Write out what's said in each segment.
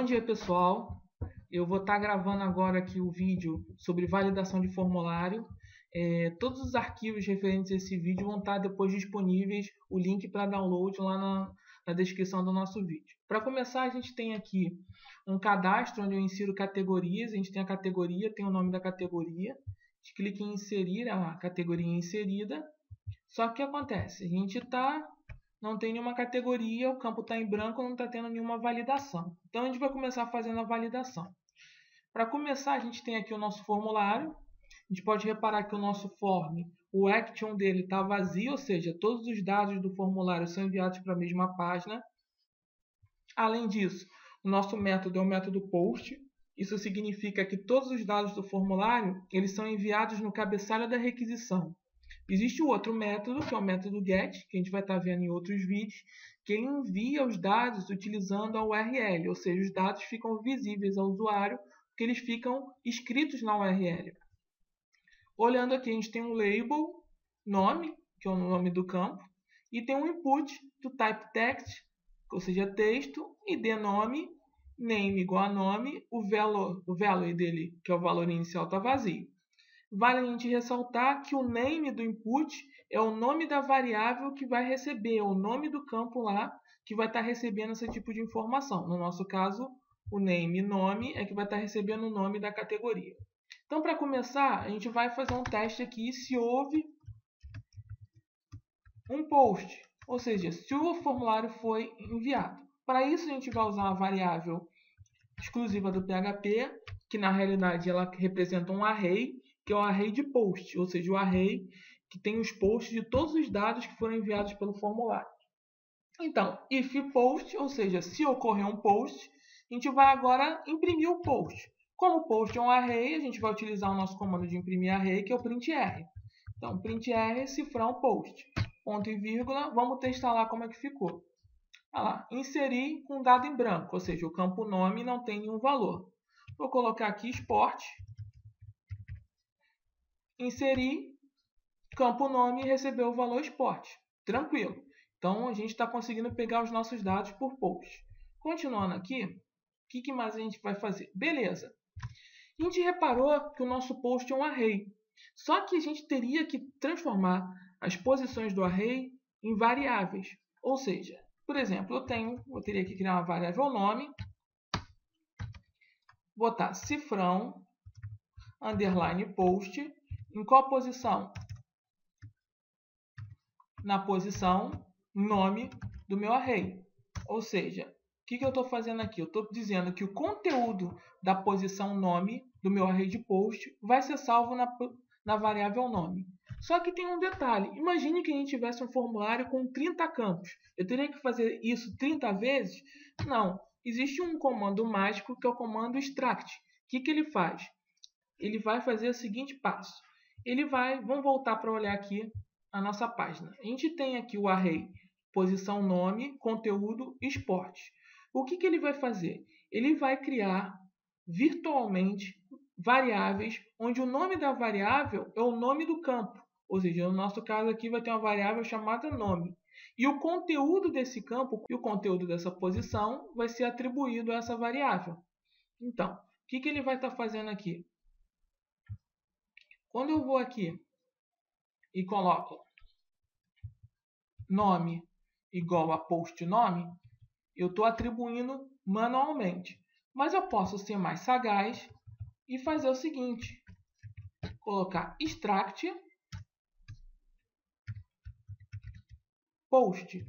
Bom dia, pessoal. Eu vou estar gravando agora aqui o vídeo sobre validação de formulário. Todos os arquivos referentes a esse vídeo vão estar depois disponíveis, o link para download lá na descrição do nosso vídeo. Para começar, a gente tem aqui um cadastro onde eu insiro categorias. A gente tem a categoria, tem o nome da categoria. A gente clica em inserir, a categoria inserida. Só que o que acontece? A gente não tem nenhuma categoria, o campo está em branco, não está tendo nenhuma validação. Então, a gente vai começar fazendo a validação. Para começar, a gente tem aqui o nosso formulário. A gente pode reparar que o nosso form, o action dele está vazio, ou seja, todos os dados do formulário são enviados para a mesma página. Além disso, o nosso método é o método post. Isso significa que todos os dados do formulário eles são enviados no cabeçalho da requisição. Existe o outro método, que é o método get, que a gente vai estar vendo em outros vídeos, que ele envia os dados utilizando a URL, ou seja, os dados ficam visíveis ao usuário, porque eles ficam escritos na URL. Olhando aqui, a gente tem um label, nome, que é o nome do campo, e tem um input do type text, ou seja, texto, id nome, name igual a nome, o value dele, que é o valor inicial, está vazio. Vale a gente ressaltar que o name do input é o nome da variável que vai receber, o nome do campo lá que vai estar recebendo esse tipo de informação. No nosso caso, o nome é que vai estar recebendo o nome da categoria. Então, para começar, a gente vai fazer um teste aqui se houve um post, ou seja, se o formulário foi enviado. Para isso, a gente vai usar uma variável exclusiva do PHP, que na realidade ela representa um array, que é o array de post, ou seja, o array que tem os posts de todos os dados que foram enviados pelo formulário. Então, if post, ou seja, se ocorrer um post, a gente vai agora imprimir o post. Como o post é um array, a gente vai utilizar o nosso comando de imprimir array, que é o printr. Então, printr, cifrão post, ponto e vírgula, vamos testar lá como é que ficou. Olha lá, inserir com dado em branco, ou seja, o campo nome não tem nenhum valor. Vou colocar aqui export, inserir, campo nome e receber o valor export. Tranquilo. Então, a gente está conseguindo pegar os nossos dados por post. Continuando aqui, o que mais a gente vai fazer? Beleza. A gente reparou que o nosso post é um array. Só que a gente teria que transformar as posições do array em variáveis. Ou seja, por exemplo, eu teria que criar uma variável nome, botar cifrão, underline post, em qual posição? Na posição nome do meu array. Ou seja, o que eu estou fazendo aqui? Eu estou dizendo que o conteúdo da posição nome do meu array de post vai ser salvo na variável nome. Só que tem um detalhe. Imagine que a gente tivesse um formulário com 30 campos. Eu teria que fazer isso 30 vezes? Não. Existe um comando mágico que é o comando extract. O que ele faz? Ele vai fazer o seguinte passo. Vamos voltar para olhar aqui a nossa página. A gente tem aqui o array posição nome, conteúdo, export. O que ele vai fazer? Ele vai criar virtualmente variáveis onde o nome da variável é o nome do campo. Ou seja, no nosso caso aqui vai ter uma variável chamada nome. E o conteúdo desse campo e o conteúdo dessa posição vai ser atribuído a essa variável. Então, o que ele vai estar fazendo aqui? Quando eu vou aqui e coloco nome igual a post nome, eu estou atribuindo manualmente. Mas eu posso ser mais sagaz e fazer o seguinte. Colocar extract post.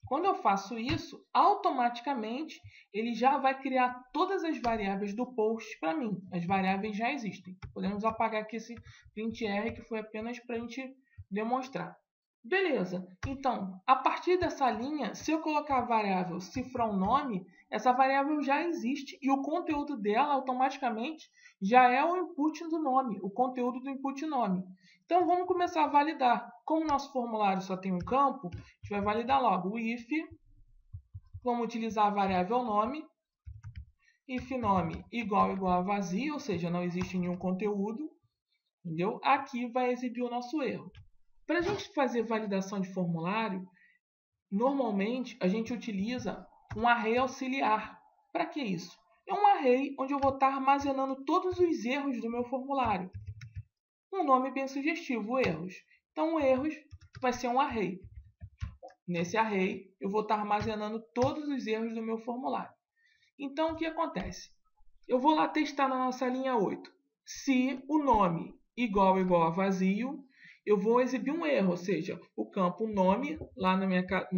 Quando eu faço isso, automaticamente ele já vai criar todas as variáveis do post para mim. As variáveis já existem. Podemos apagar aqui esse printr que foi apenas para a gente demonstrar. Beleza, então, a partir dessa linha, se eu colocar a variável cifrão nome, essa variável já existe e o conteúdo dela automaticamente já é o input do nome, o conteúdo do input nome. Então, vamos começar a validar. Como o nosso formulário só tem um campo, a gente vai validar logo o if, vamos utilizar a variável nome, if nome igual a vazio, ou seja, não existe nenhum conteúdo, entendeu? Aqui vai exibir o nosso erro. Para a gente fazer validação de formulário, normalmente a gente utiliza um array auxiliar. Para que isso? array onde eu vou estar armazenando todos os erros do meu formulário. Um nome bem sugestivo, erros. Então, o erros vai ser um array. Nesse array, eu vou estar armazenando todos os erros do meu formulário. Então, o que acontece? Eu vou lá testar na nossa linha 8. Se o nome igual a vazio, eu vou exibir um erro, ou seja, o campo nome, lá no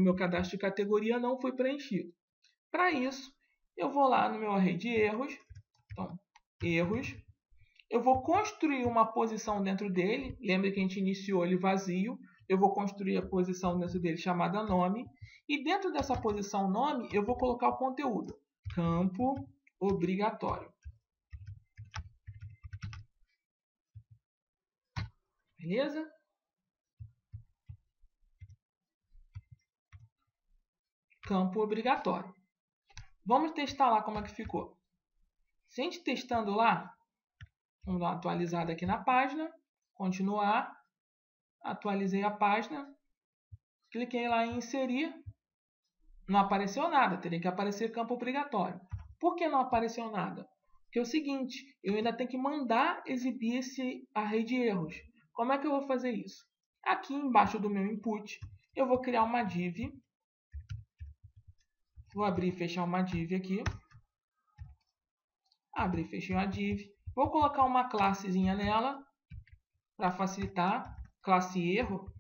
meu cadastro de categoria, não foi preenchido. Para isso, eu vou lá no meu array de erros, então, erros, eu vou construir uma posição dentro dele, lembra que a gente iniciou ele vazio, eu vou construir a posição dentro dele chamada nome, e dentro dessa posição nome, eu vou colocar o conteúdo, campo obrigatório. Beleza? Campo obrigatório. Vamos testar lá como é que ficou. Se a gente testando lá, vamos dar uma atualizada aqui na página, continuar, atualizei a página, cliquei lá em inserir, não apareceu nada, teria que aparecer campo obrigatório. Por que não apareceu nada? Porque é o seguinte, eu ainda tenho que mandar exibir esse array de erros. Como é que eu vou fazer isso? Aqui embaixo do meu input, eu vou criar uma div. Vou abrir e fechar uma div aqui. Abri e fechei uma div. Vou colocar uma classezinha nela para facilitar, classe erro,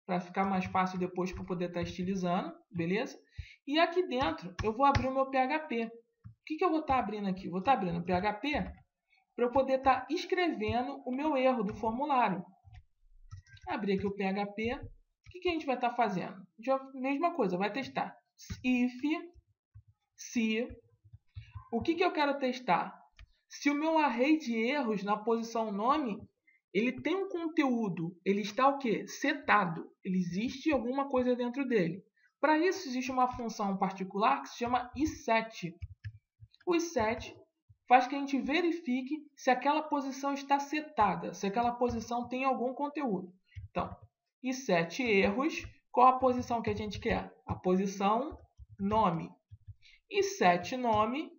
para ficar mais fácil depois para poder estar estilizando, beleza? E aqui dentro eu vou abrir o meu PHP. O que eu vou estar abrindo aqui? Vou estar abrindo o PHP para eu poder estar escrevendo o meu erro do formulário. Abrir aqui o PHP. O que a gente vai estar fazendo? Mesma coisa, vai testar. If, se. O que eu quero testar? Se o meu array de erros na posição nome, ele tem um conteúdo, ele está o quê? Setado. Ele existe alguma coisa dentro dele. Para isso, existe uma função particular que se chama iSet. O iSet faz que a gente verifique se aquela posição está setada, se aquela posição tem algum conteúdo. Então, iSet erros, qual a posição que a gente quer? A posição nome. iSet nome,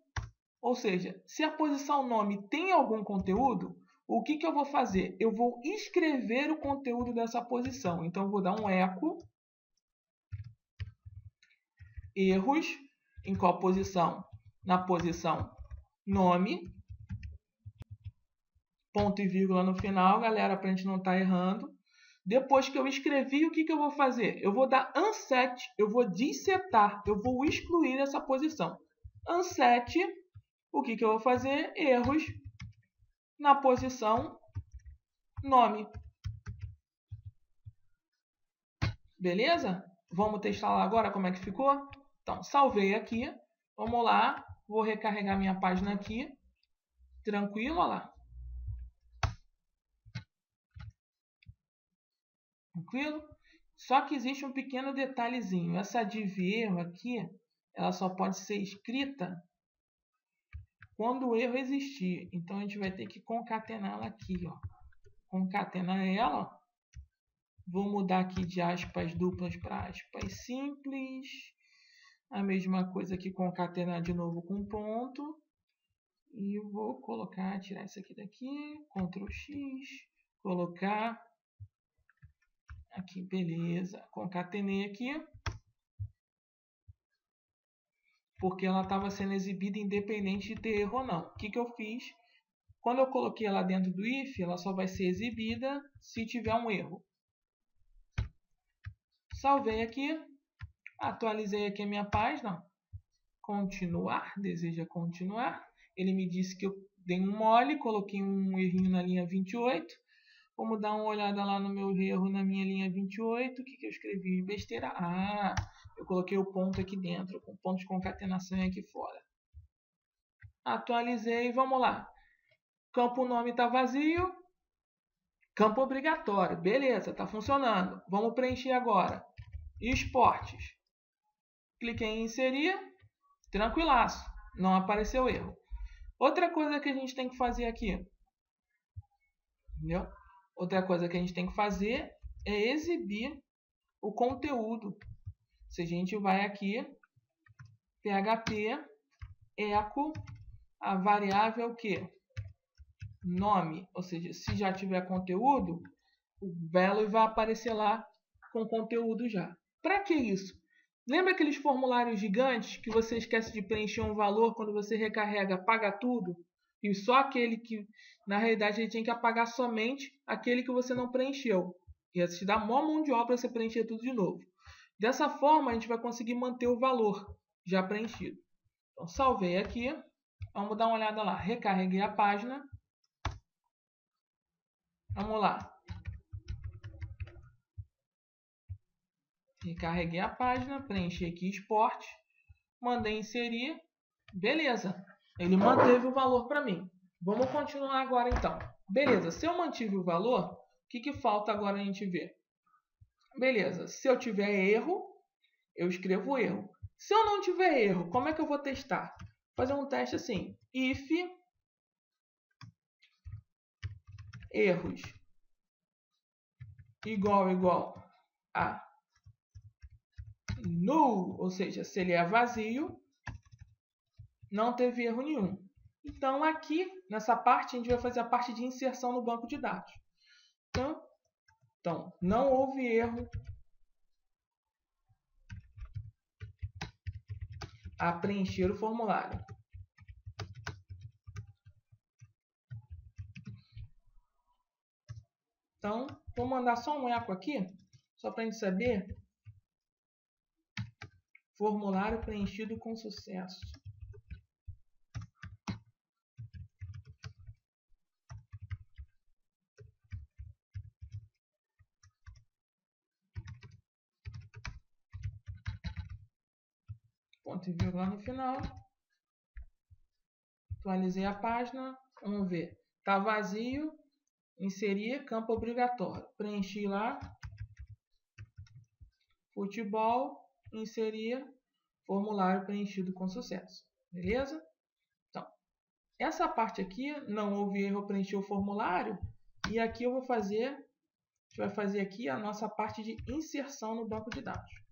ou seja, se a posição nome tem algum conteúdo, o que eu vou fazer? Eu vou escrever o conteúdo dessa posição. Então, eu vou dar um eco erros, em qual posição? Na posição nome, ponto e vírgula no final, galera, para a gente não estar errando. Depois que eu escrevi, o que eu vou fazer? Eu vou dar unset, eu vou desetar, eu vou excluir essa posição. Unset, o que eu vou fazer? Erros na posição nome. Beleza? Vamos testar lá agora como é que ficou? Então, salvei aqui. Vamos lá. Vou recarregar minha página aqui. Tranquilo, olha lá. Tranquilo? Só que existe um pequeno detalhezinho. Essa div erro aqui, ela só pode ser escrita quando o erro existir. Então, a gente vai ter que concatenar ela aqui, ó. Concatenar ela, ó. Vou mudar aqui de aspas duplas para aspas simples. A mesma coisa que concatenar de novo com ponto. E eu vou colocar, tirar isso aqui daqui. Ctrl X. Colocar. Aqui, beleza. Concatenei aqui. Porque ela estava sendo exibida independente de ter erro ou não. O que eu fiz? Quando eu coloquei ela dentro do if, ela só vai ser exibida se tiver um erro. Salvei aqui. Atualizei aqui a minha página. Continuar. Deseja continuar. Ele me disse que eu dei um mole. Coloquei um errinho na linha 28. Vamos dar uma olhada lá no meu erro na minha linha 28. O que eu escrevi? Besteira. Ah, eu coloquei o ponto aqui dentro. Com ponto de concatenação aqui fora. Atualizei. Vamos lá. Campo nome está vazio. Campo obrigatório. Beleza, está funcionando. Vamos preencher agora. Esportes. Cliquei em inserir. Tranquilaço. Não apareceu erro. Outra coisa que a gente tem que fazer aqui. Entendeu? Outra coisa que a gente tem que fazer é exibir o conteúdo. Se a gente vai aqui, PHP, echo, a variável é o quê? Nome, ou seja, se já tiver conteúdo, o value vai aparecer lá com conteúdo já. Para que isso? Lembra aqueles formulários gigantes que você esquece de preencher um valor quando você recarrega, apaga tudo? E só aquele que, na realidade, ele tinha que apagar somente aquele que você não preencheu. Ia te dar maior mão de obra você preencher tudo de novo. Dessa forma, a gente vai conseguir manter o valor já preenchido. Então, salvei aqui. Vamos dar uma olhada lá. Recarreguei a página. Vamos lá. Recarreguei a página, preenchi aqui esporte, mandei inserir, beleza. Ele manteve o valor para mim. Vamos continuar agora então. Beleza, se eu mantive o valor, o que falta agora a gente ver? Beleza, se eu tiver erro, eu escrevo erro. Se eu não tiver erro, como é que eu vou testar? Vou fazer um teste assim, if erros igual a null, ou seja, se ele é vazio, não teve erro nenhum. Então, aqui, nessa parte, a gente vai fazer a parte de inserção no banco de dados. Então não houve erro a preencher o formulário. Então, vou mandar só um eco aqui, só para a gente saber. Formulário preenchido com sucesso. Ponto e vírgula no final. Atualizei a página. Vamos ver. Está vazio. Inserir campo obrigatório. Preenchi lá. Futebol. Inserir. Formulário preenchido com sucesso. Beleza? Então, essa parte aqui, não houve erro, preencher o formulário. E aqui eu vou fazer, a gente vai fazer aqui a nossa parte de inserção no banco de dados.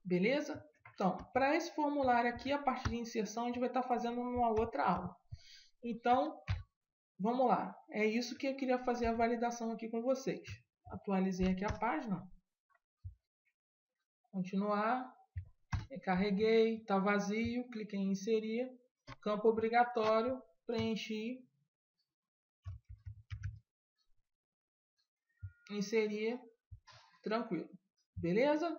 Beleza? Então, para esse formulário aqui, a parte de inserção a gente vai estar fazendo numa outra aula. Então, vamos lá. É isso que eu queria fazer a validação aqui com vocês. Atualizei aqui a página. Continuar. Carreguei, está vazio, cliquei em inserir. Campo obrigatório, preenchi. Inserir. Tranquilo. Beleza?